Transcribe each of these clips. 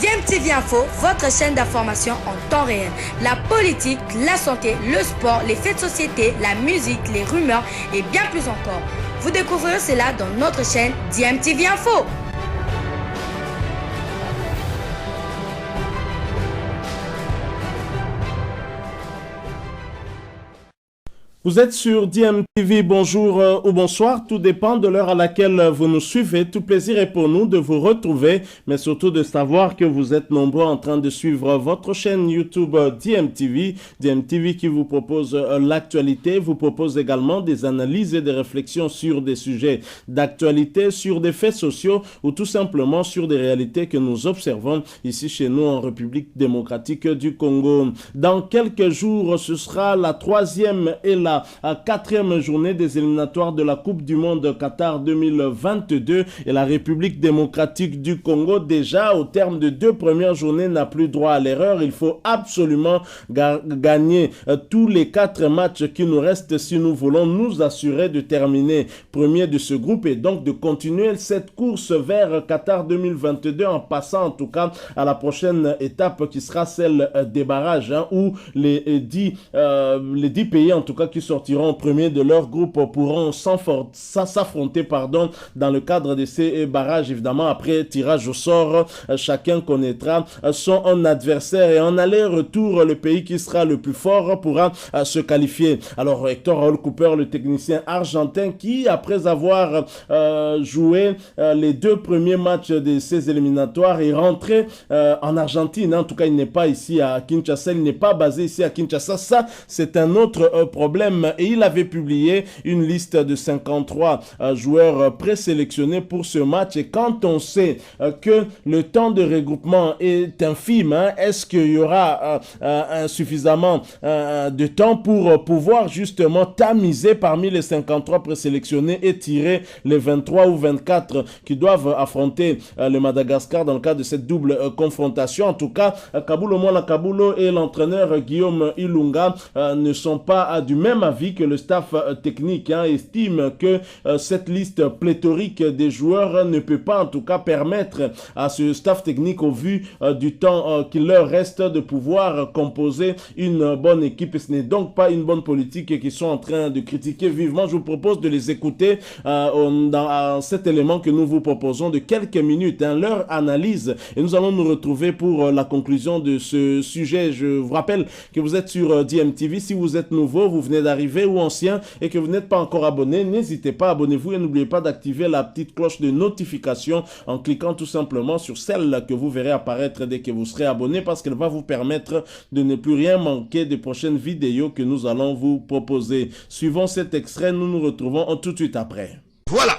DMTV Info, votre chaîne d'information en temps réel. La politique, la santé, le sport, les faits de société, la musique, les rumeurs et bien plus encore. Vous découvrirez cela dans notre chaîne DMTV Info. Vous êtes sur DMTV, bonjour ou bonsoir, tout dépend de l'heure à laquelle vous nous suivez. Tout plaisir est pour nous de vous retrouver, mais surtout de savoir que vous êtes nombreux en train de suivre votre chaîne YouTube DMTV. DMTV qui vous propose l'actualité, vous propose également des analyses et des réflexions sur des sujets d'actualité, sur des faits sociaux ou tout simplement sur des réalités que nous observons ici chez nous en République démocratique du Congo. Dans quelques jours, ce sera la 3e et la 4e journée des éliminatoires de la Coupe du Monde Qatar 2022 et la République démocratique du Congo, déjà au terme de 2 premières journées, n'a plus droit à l'erreur. Il faut absolument gagner tous les 4 matchs qui nous restent si nous voulons nous assurer de terminer premier de ce groupe et donc de continuer cette course vers Qatar 2022 en passant en tout cas à la prochaine étape qui sera celle des barrages où les 10 pays en tout cas qui sortiront premier de leur groupe pourront s'affronter dans le cadre de ces barrages. Évidemment, après tirage au sort, chacun connaîtra son adversaire et en aller-retour, le pays qui sera le plus fort pourra se qualifier. Alors, Hector Raoul Cooper, le technicien argentin qui, après avoir joué les 2 premiers matchs de ces éliminatoires, est rentré en Argentine. En tout cas, il n'est pas ici à Kinshasa, il n'est pas basé ici à Kinshasa. Ça, c'est un autre problème. Et il avait publié une liste de 53 joueurs présélectionnés pour ce match. Et quand on sait que le temps de regroupement est infime, est-ce qu'il y aura suffisamment de temps pour pouvoir justement tamiser parmi les 53 présélectionnés et tirer les 23 ou 24 qui doivent affronter le Madagascar dans le cadre de cette double confrontation? En tout cas, Kabulo Mwana Kabulo et l'entraîneur Guillaume Ilunga ne sont pas du même avis que le staff technique estime que cette liste pléthorique des joueurs ne peut pas en tout cas permettre à ce staff technique au vu du temps qu'il leur reste de pouvoir composer une bonne équipe. Ce n'est donc pas une bonne politique qu'ils sont en train de critiquer vivement. Je vous propose de les écouter dans cet élément que nous vous proposons de quelques minutes, leur analyse, et nous allons nous retrouver pour la conclusion de ce sujet. Je vous rappelle que vous êtes sur DMTV. Si vous êtes nouveau, vous venez d'arriver ou ancien et que vous n'êtes pas encore abonné, n'hésitez pas, abonnez-vous et n'oubliez pas d'activer la petite cloche de notification en cliquant tout simplement sur celle que vous verrez apparaître dès que vous serez abonné, parce qu'elle va vous permettre de ne plus rien manquer des prochaines vidéos que nous allons vous proposer. Suivons cet extrait, nous nous retrouvons tout de suite après. Voilà.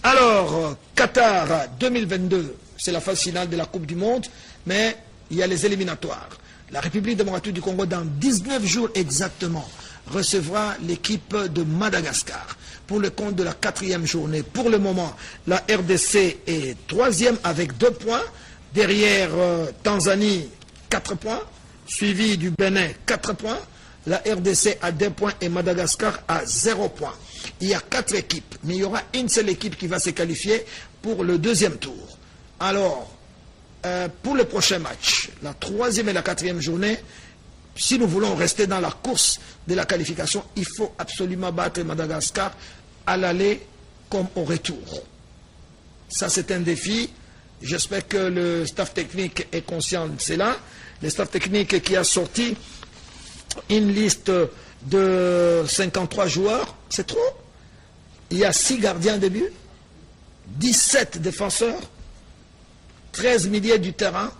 Alors, Qatar 2022, c'est la phase finale de la Coupe du Monde, mais il y a les éliminatoires. La République démocratique du Congo, dans 19 jours exactement, recevra l'équipe de Madagascar pour le compte de la 4e journée. Pour le moment, la RDC est 3e avec 2 points. Derrière Tanzanie, 4 points. Suivi du Bénin, 4 points. La RDC a 2 points et Madagascar a 0 points. Il y a 4 équipes, mais il y aura une seule équipe qui va se qualifier pour le 2e tour. Alors, pour le prochain match, la 3e et la 4e journée, si nous voulons rester dans la course de la qualification, il faut absolument battre Madagascar à l'aller comme au retour. Ça, c'est un défi. J'espère que le staff technique est conscient de cela. Le staff technique qui a sorti une liste de 53 joueurs, c'est trop. Il y a 6 gardiens de but, 17 défenseurs, 13 milieux du terrain,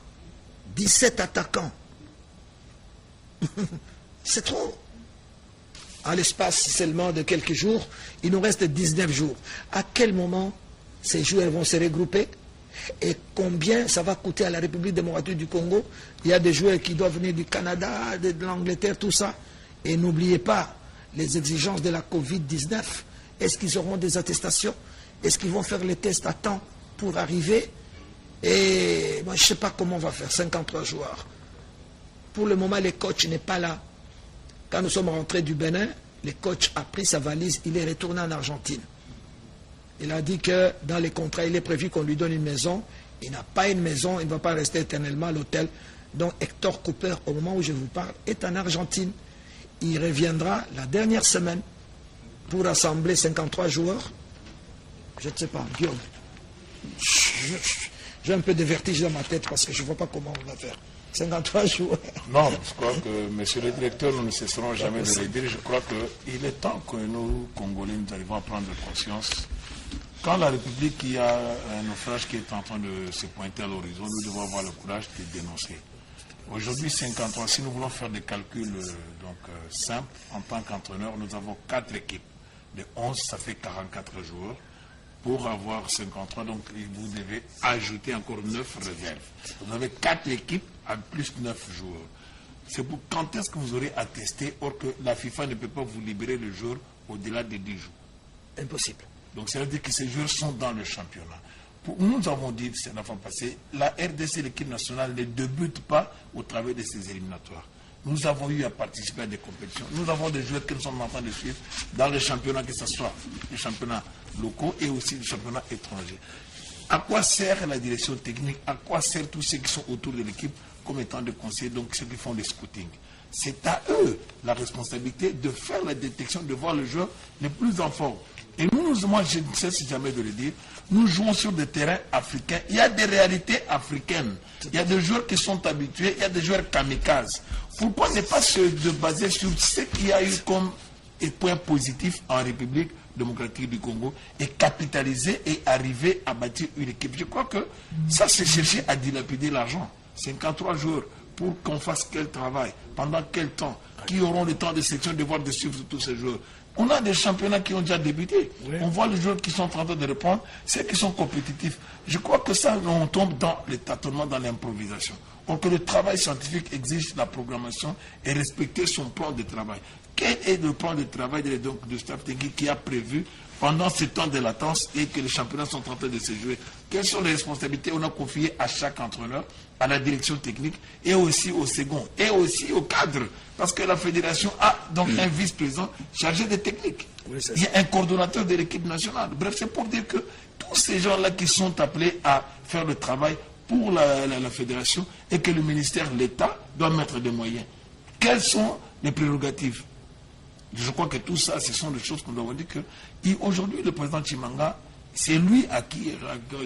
17 attaquants. C'est trop. À l'espace seulement de quelques jours, il nous reste 19 jours. À quel moment ces joueurs vont se regrouper? Et combien ça va coûter à la République démocratique du Congo? Il y a des joueurs qui doivent venir du Canada, de l'Angleterre, tout ça. Et n'oubliez pas les exigences de la Covid-19. Est-ce qu'ils auront des attestations? Est-ce qu'ils vont faire les tests à temps pour arriver? Et moi, je ne sais pas comment on va faire, 53 joueurs. Pour le moment, le coach n'est pas là. Quand nous sommes rentrés du Bénin, le coach a pris sa valise, il est retourné en Argentine. Il a dit que dans les contrats, il est prévu qu'on lui donne une maison. Il n'a pas une maison, il ne va pas rester éternellement à l'hôtel. Donc Hector Cooper, au moment où je vous parle, est en Argentine. Il reviendra la dernière semaine pour rassembler 53 joueurs. Je ne sais pas, Guillaume. J'ai un peu de vertige dans ma tête parce que je ne vois pas comment on va faire. 53 joueurs. Non, je crois que, monsieur le directeur, nous ne cesserons jamais de le dire. Je crois qu'il est temps que nous, Congolais, nous arrivons à prendre conscience. Quand la République, il y a un naufrage qui est en train de se pointer à l'horizon, nous devons avoir le courage de dénoncer. Aujourd'hui, 53, si nous voulons faire des calculs simples, en tant qu'entraîneur, nous avons 4 équipes. De 11, ça fait 44 joueurs. Pour avoir 53, donc vous devez ajouter encore 9 réserves. Vous avez 4 équipes à plus 9 joueurs. C'est pour quand est-ce que vous aurez attesté, or que la FIFA ne peut pas vous libérer le jour au-delà de 10 jours. Impossible. Donc ça veut dire que ces joueurs sont dans le championnat. Nous avons dit, c'est la fois passée, la RDC, l'équipe nationale, ne débute pas au travers de ces éliminatoires. Nous avons eu à participer à des compétitions. Nous avons des joueurs que nous sommes en train de suivre dans les championnats, que ce soit les championnats locaux et aussi les championnats étrangers. À quoi sert la direction technique? À quoi servent tous ceux qui sont autour de l'équipe comme étant des conseillers, donc ceux qui font des scoutings? C'est à eux la responsabilité de faire la détection, de voir le joueur le plus en forme. Et nous, moi je ne cesse jamais de le dire, nous jouons sur des terrains africains. Il y a des réalités africaines. Il y a des joueurs qui sont habitués, il y a des joueurs kamikazes. Pourquoi ne pas se baser sur ce qu'il y a eu comme point positif en République démocratique du Congo et capitaliser et arriver à bâtir une équipe? Je crois que ça, c'est chercher à dilapider l'argent. 53 joueurs pour qu'on fasse quel travail, pendant quel temps, qui auront le temps de sélection, de voir, de suivre tous ces joueurs. On a des championnats qui ont déjà débuté. Oui. On voit les joueurs qui sont en train de reprendre, ceux qui sont compétitifs. Je crois que ça, on tombe dans le tâtonnement, dans l'improvisation. Donc le travail scientifique exige la programmation et respecter son plan de travail. Quel est le plan de travail de staff technique qui a prévu pendant ce temps de latence et que les championnats sont en train de se jouer? Quelles sont les responsabilités qu'on a confiées à chaque entraîneur, à la direction technique et aussi au second et aussi au cadre? Parce que la fédération a donc un vice-président chargé des techniques. Oui, il y a un coordonnateur de l'équipe nationale. Bref, c'est pour dire que tous ces gens-là qui sont appelés à faire le travail pour la fédération et que le ministère, l'État, doit mettre des moyens. Quelles sont les prérogatives? Je crois que tout ça, ce sont des choses qu'on doit dire que aujourd'hui, le président Tshimanga, c'est lui à qui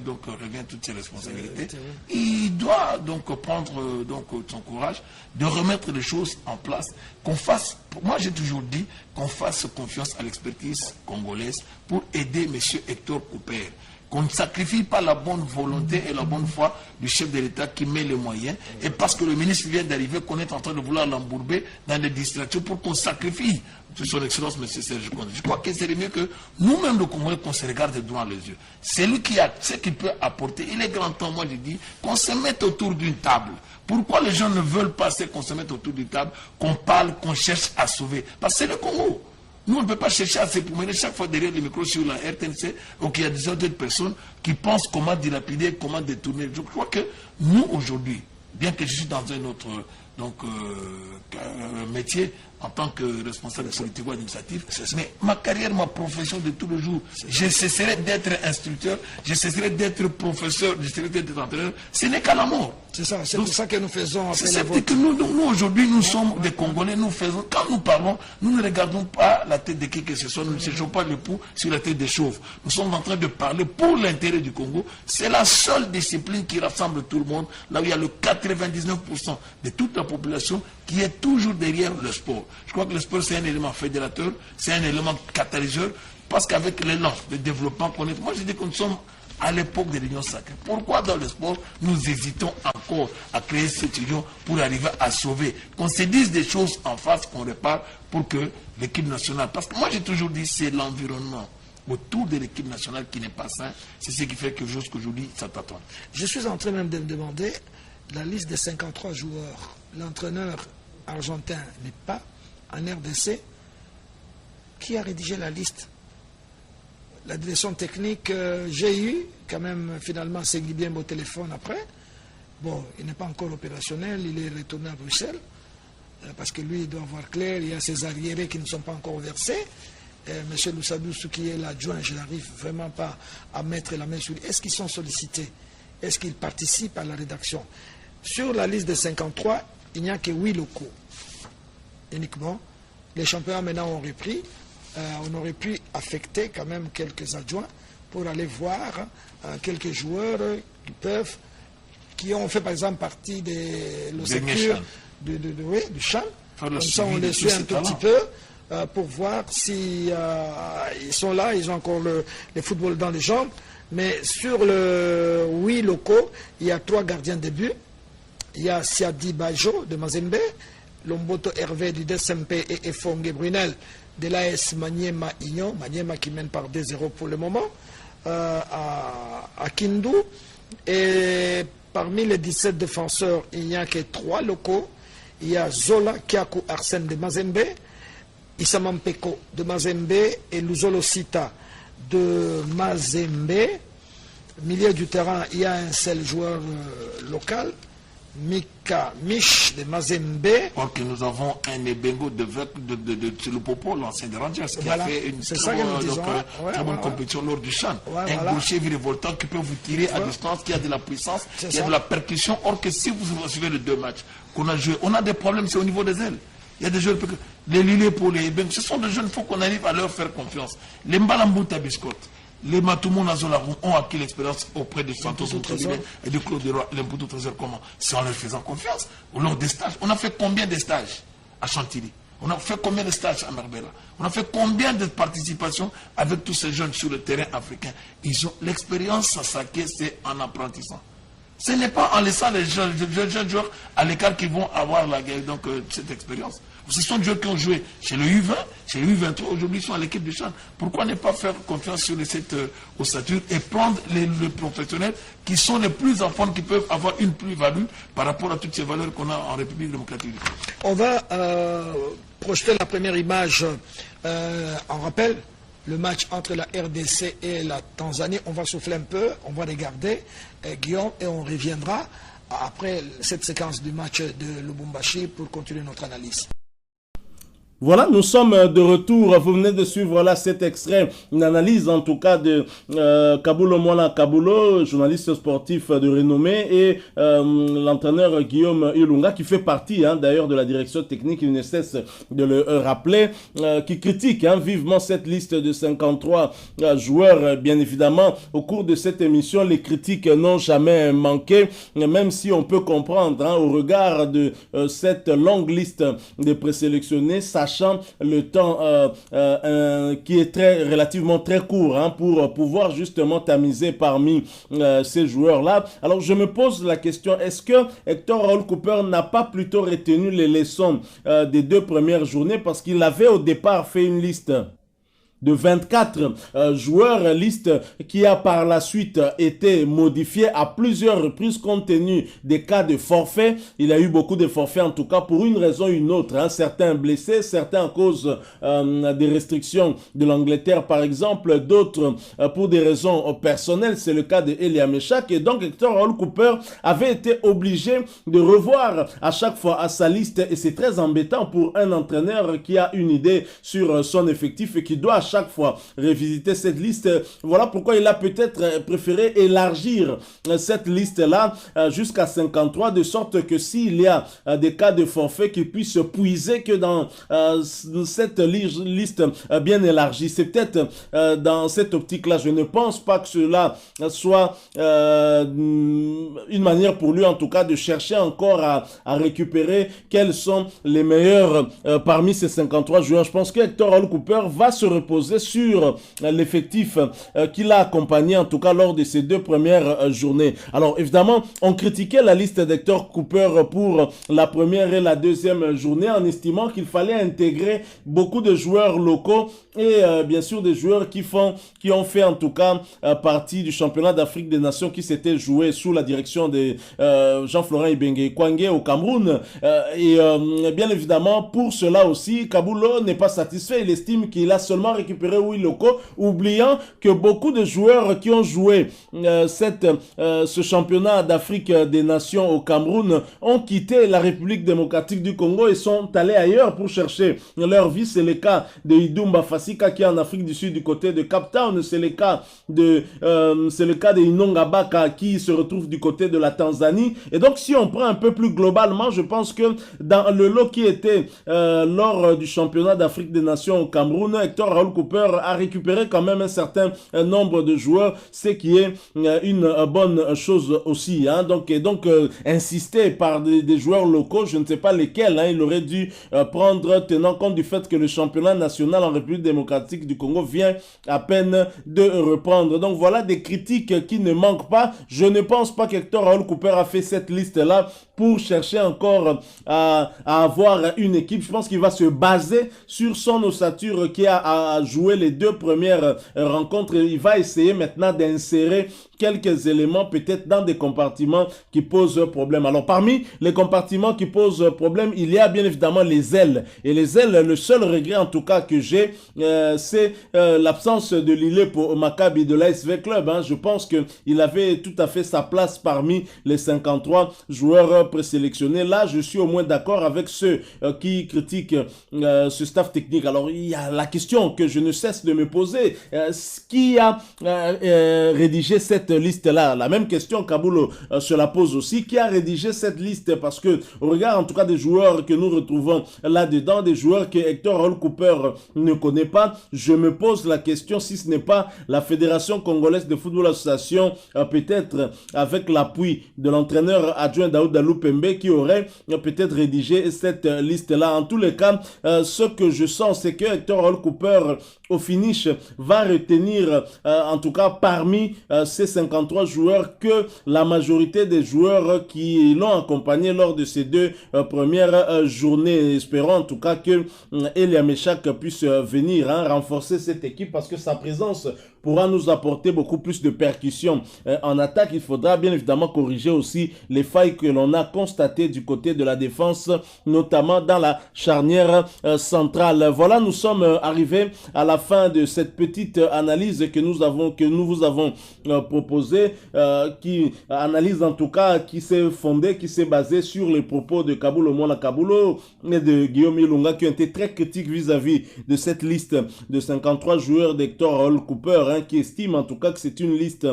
donc revient toutes ces responsabilités. Il doit donc prendre son courage de remettre les choses en place, qu'on fasse, moi j'ai toujours dit qu'on fasse confiance à l'expertise congolaise pour aider M. Hector Cooper. Qu'on ne sacrifie pas la bonne volonté et la bonne foi du chef de l'État qui met les moyens. Et parce que le ministre vient d'arriver, qu'on est en train de vouloir l'embourber dans des distractions pour qu'on sacrifie son excellence, M. Serge Konde. Je crois que c'est mieux que nous-mêmes, le Congolais, qu'on se regarde droit les yeux. C'est lui qui a ce qu'il peut apporter. Il est grand temps, moi je dis, qu'on se mette autour d'une table. Pourquoi les gens ne veulent pas qu'on se mette autour d'une table, qu'on parle, qu'on cherche à sauver? Parce que c'est le Congo. Nous, on ne peut pas chercher à se promener chaque fois derrière le micro sur la RTNC, ou qu'il y a des autres personnes qui pensent comment dilapider, comment détourner. Je crois que nous, aujourd'hui, bien que je suis dans un autre métier, en tant que responsable politico-administratif, mais ma carrière, ma profession de tous les jours, je cesserai d'être instructeur, je cesserai d'être professeur, je cesserai d'être entraîneur, ce n'est qu'à la mort. C'est ça, c'est pour ça que nous faisons appel à votre... Nous aujourd'hui, nous sommes des Congolais, nous faisons, quand nous parlons, nous ne regardons pas la tête de qui que ce soit, nous ne cherchons pas le pouls sur la tête des chauves. Nous sommes en train de parler pour l'intérêt du Congo. C'est la seule discipline qui rassemble tout le monde, là où il y a le 99% de toute la population qui est toujours derrière le sport. Je crois que le sport, c'est un élément fédérateur, c'est un élément catalyseur, parce qu'avec l'élan de développement qu'on est... Moi, je dis que nous sommes à l'époque de l'Union sacrée. Pourquoi dans le sport, nous hésitons encore à créer cette union pour arriver à sauver? Qu'on se dise des choses en face, qu'on répare pour que l'équipe nationale... Parce que moi, j'ai toujours dit, c'est l'environnement autour de l'équipe nationale qui n'est pas sain. C'est ce qui fait que jusqu'aujourd'hui, ça t'attend. Je suis en train même de me demander la liste des 53 joueurs. L'entraîneur argentin n'est pas en RDC. Qui a rédigé la liste? La direction technique, j'ai eu quand même finalement Segui bien au téléphone après. Bon, il n'est pas encore opérationnel, il est retourné à Bruxelles parce que lui, il doit voir clair, il y a ses arriérés qui ne sont pas encore versés. M. Loussadoussou qui est l'adjoint, je n'arrive vraiment pas à mettre la main sur lui. Est-ce qu'ils sont sollicités? Est-ce qu'ils participent à la rédaction? Sur la liste de 53, il n'y a que 8 locaux uniquement. Les championnats maintenant ont repris. On aurait pu affecter quand même quelques adjoints pour aller voir quelques joueurs qui ont fait par exemple partie de l'ossécure du CHAN. Comme ça on les suit un tout petit peu pour voir si ils sont là, ils ont encore le football dans les jambes. Mais sur le 8 locaux, il y a 3 gardiens de but. Il y a Siadi Bajo de Mazembe, Lomboto Hervé du DSMP et Efongue Brunel de l'AS Maniema Ignon, Maniema qui mène par 2-0 pour le moment, à Kindu. Et parmi les 17 défenseurs, il n'y a que 3 locaux. Il y a Zola Kiakou Arsène de Mazembe, Isamampeko de Mazembe et Luzolo Sita de Mazembe. Milieu du terrain, il y a un seul joueur local, Mika Mich de Mazembe. Or que nous avons un Ebengo de Tselupopo, l'ancien de Rangers, qui a fait une très bonne compétition lors du CHAN. Un gaucher virevoltant qui peut vous tirer à distance, qui a de la puissance, qui a de la percussion. Or que si vous suivez les 2 matchs qu'on a joués, on a des problèmes, c'est au niveau des ailes. Il y a des joueurs, les Lilé pour les Ebengo, ce sont des jeunes, il faut qu'on arrive à leur faire confiance. Les Mbalambuta Biscotte, les Matoumou Nazola ont acquis l'expérience auprès de Santos Moutolibé et de Claude Leroy, l'Imputo Trésor. Comment? C'est en leur faisant confiance. Au long des stages. On a fait combien de stages à Chantilly? On a fait combien de stages à Marbella? On a fait combien de participations avec tous ces jeunes sur le terrain africain? Ils ont l'expérience à saquer, c'est en apprentissant. Ce n'est pas en laissant les jeunes joueurs à l'écart qu'ils vont avoir cette expérience. Ce sont des joueurs qui ont joué chez le U20, chez le U23, aujourd'hui ils sont à l'équipe du CHAN. Pourquoi ne pas faire confiance sur cette ossature et prendre les professionnels qui sont les plus en forme, qui peuvent avoir une plus-value par rapport à toutes ces valeurs qu'on a en République démocratique du Congo. On va projeter la première image en rappel. Le match entre la RDC et la Tanzanie, on va souffler un peu, on va regarder Guillaume et on reviendra après cette séquence du match de Lubumbashi pour continuer notre analyse. Voilà, nous sommes de retour. Vous venez de suivre là cet extrait, une analyse en tout cas de Kabulo Mwana Kabulo, journaliste sportif de renommée, et l'entraîneur Guillaume Ilunga, qui fait partie d'ailleurs de la direction technique, il ne cesse de le rappeler, qui critique vivement cette liste de 53 joueurs. Bien évidemment, au cours de cette émission, les critiques n'ont jamais manqué, même si on peut comprendre au regard de cette longue liste de présélectionnés, sachant le temps qui est relativement très court pour pouvoir justement tamiser parmi ces joueurs-là. Alors je me pose la question, est-ce que Hector Raoul Cooper n'a pas plutôt retenu les leçons des 2 premières journées, parce qu'il avait au départ fait une liste de 24 joueurs, liste qui a par la suite été modifiée à plusieurs reprises compte tenu des cas de forfait. Il y a eu beaucoup de forfaits, en tout cas pour une raison ou une autre. Certains blessés, certains à cause des restrictions de l'Angleterre par exemple, d'autres pour des raisons personnelles. C'est le cas de Elia Meshak, et donc Hector Raoul Cooper avait été obligé de revoir à chaque fois à sa liste, et c'est très embêtant pour un entraîneur qui a une idée sur son effectif et qui doit à chaque fois revisiter cette liste. Voilà pourquoi il a peut-être préféré élargir cette liste-là jusqu'à 53, de sorte que s'il y a des cas de forfait, qu'ils puissent puiser que dans cette liste bien élargie. C'est peut-être dans cette optique-là. Je ne pense pas que cela soit une manière pour lui, en tout cas, de chercher encore à récupérer quels sont les meilleurs parmi ces 53 joueurs. Je pense que Hector Raoul Cooper va se reposer sur l'effectif qu'il a accompagné, en tout cas lors de ces 2 premières journées. Alors évidemment, on critiquait la liste d'Hector Cooper pour la première et la deuxième journée en estimant qu'il fallait intégrer beaucoup de joueurs locaux et bien sûr des joueurs qui ont fait en tout cas partie du championnat d'Afrique des Nations qui s'était joué sous la direction de Jean-Florent Ibenge Kwange au Cameroun. Et bien évidemment, pour cela aussi, Kabulo n'est pas satisfait. Il estime qu'il a seulement récupéré récupérer 8 locaux, oubliant que beaucoup de joueurs qui ont joué ce championnat d'Afrique des Nations au Cameroun ont quitté la République démocratique du Congo et sont allés ailleurs pour chercher leur vie. C'est le cas de Idumba Fasika qui est en Afrique du Sud du côté de Cape Town. C'est le cas de Inonga Baka qui se retrouve du côté de la Tanzanie. Et donc si on prend un peu plus globalement, je pense que dans le lot qui était lors du championnat d'Afrique des Nations au Cameroun, Hector Raoul Cooper a récupéré quand même un certain nombre de joueurs, ce qui est une bonne chose aussi. Donc insisté par des joueurs locaux, je ne sais pas lesquels, il aurait dû prendre, tenant compte du fait que le championnat national en République démocratique du Congo vient à peine de reprendre. Donc voilà des critiques qui ne manquent pas. Je ne pense pas qu'Hector Raoul Cooper a fait cette liste-là pour chercher encore à avoir une équipe. Je pense qu'il va se baser sur son ossature qui a joué les 2 premières rencontres. Il va essayer maintenant d'insérer quelques éléments peut-être dans des compartiments qui posent problème. Alors parmi les compartiments qui posent problème, il y a bien évidemment les ailes. Et les ailes, le seul regret en tout cas que j'ai, c'est l'absence de Lilepo Maccabi de l'ASV Club. Je pense qu'il avait tout à fait sa place parmi les 53 joueurs présélectionnés. Là, je suis au moins d'accord avec ceux qui critiquent ce staff technique. Alors il y a la question que je ne cesse de me poser. Qui a rédigé cette liste-là? La même question Kabulo se la pose aussi. Qui a rédigé cette liste? Parce que au regard en tout cas des joueurs que nous retrouvons là-dedans, des joueurs que Hector Raoul Cooper ne connaît pas, je me pose la question si ce n'est pas la Fédération Congolaise de Football Association, peut-être avec l'appui de l'entraîneur adjoint Daouda Lupembe, qui aurait peut-être rédigé cette liste-là. En tous les cas, ce que je sens, c'est que Hector Raoul Cooper, au finish, va retenir, en tout cas parmi ces 53 joueurs, que la majorité des joueurs qui l'ont accompagné lors de ces 2 premières journées. Espérons en tout cas que Elia Meshak puisse venir renforcer cette équipe, parce que sa présence pourra nous apporter beaucoup plus de percussion en attaque. Il faudra bien évidemment corriger aussi les failles que l'on a constatées du côté de la défense, notamment dans la charnière centrale. Voilà, nous sommes arrivés à la fin de cette petite analyse que nous vous avons proposée, qui analyse en tout cas qui s'est fondée, qui s'est basée sur les propos de Kabulo Mwana Kabulo et de Guillaume Ilunga, qui ont été très critiques vis-à-vis de cette liste de 53 joueurs d'Hector Raoul Cooper, qui estime en tout cas que c'est une liste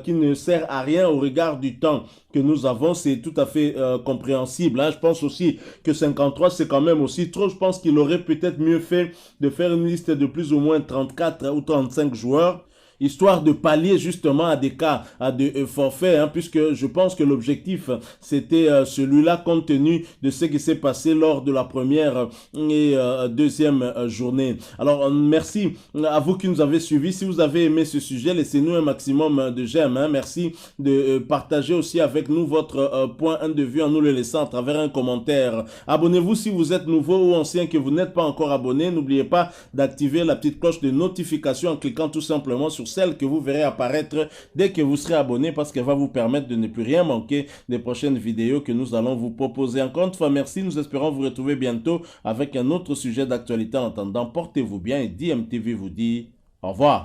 qui ne sert à rien au regard du temps que nous avons. C'est tout à fait compréhensible. Je pense aussi que 53 c'est quand même aussi trop. Je pense qu'il aurait peut-être mieux fait de faire une liste de plus ou moins 34 ou 35 joueurs, histoire de pallier justement à des cas de forfait, puisque je pense que l'objectif c'était celui-là, compte tenu de ce qui s'est passé lors de la première et deuxième journée. Alors merci à vous qui nous avez suivis. Si vous avez aimé ce sujet, laissez-nous un maximum de j'aime. Merci de partager aussi avec nous votre point de vue en nous le laissant à travers un commentaire. Abonnez-vous si vous êtes nouveau ou ancien que vous n'êtes pas encore abonné. N'oubliez pas d'activer la petite cloche de notification en cliquant tout simplement sur celle que vous verrez apparaître dès que vous serez abonné, parce qu'elle va vous permettre de ne plus rien manquer des prochaines vidéos que nous allons vous proposer. Encore une fois, merci. Nous espérons vous retrouver bientôt avec un autre sujet d'actualité. En attendant, portez-vous bien et DMTV vous dit au revoir.